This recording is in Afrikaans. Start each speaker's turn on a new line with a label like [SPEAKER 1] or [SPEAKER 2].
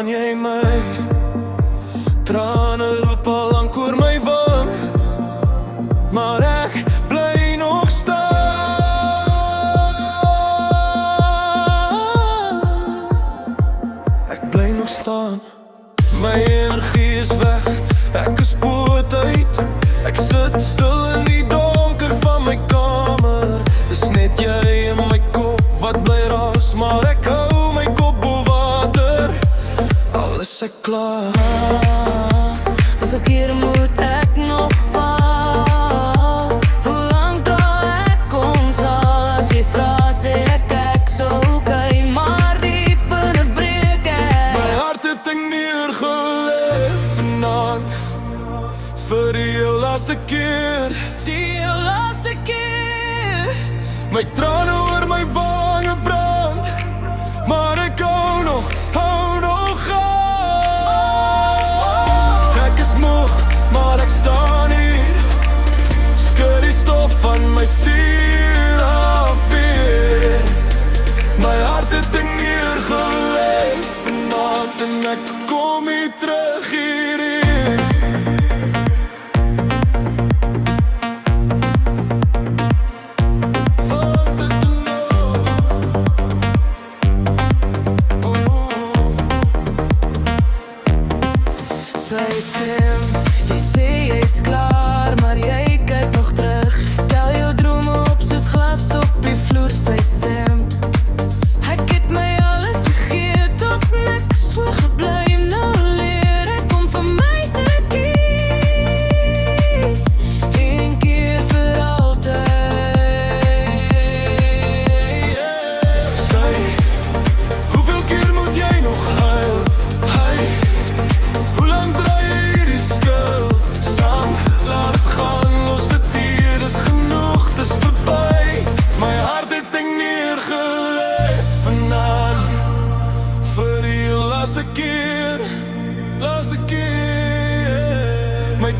[SPEAKER 1] verstaan jy my? Trane loop al lank oor my wang, maar ek bly nog staan. Ek bly nog staan. My energie is weg, ek is poot uit. Ek sit stil in die donker van my kamer. Dis net jy in my kop wat bly raas, maar ek hou my kop bo water. Al is ek klaar.
[SPEAKER 2] Hoeveel keer moet ek nog val? Hoe lang draai ek ons al? As jy vra sê ek sou okay, maar diep binne breek ek.
[SPEAKER 1] My hart het ek neergelê vanaand, vir die laaste keer.
[SPEAKER 2] Die laaste keer.
[SPEAKER 1] My trane oor my wange brand, maar ek hou nog aan. Ek is moeg, maar ek staan hier, skud die stof van my siel af weer. My hart het ek neergelê vanaand, en ek kom nie terug hierheen.
[SPEAKER 2] Sy stem, jy sê jy's klaar, maar jy kyk nog terug. Tel jou drome op soos glas op die vloer, sy stem. Ek het my alles gegee, tot niks oorgebly. Nou leer ek om vir my te kies, een keer vir altyd.
[SPEAKER 1] Sy, hoeveel keer moet jy nog huil? Hy, hoe lang draai jy hierdie skuld? Saam, laat het gaan, los dit hier, dis genoeg, dis verby. My hart het ek neergelê vanaand, vir die laaste keer. My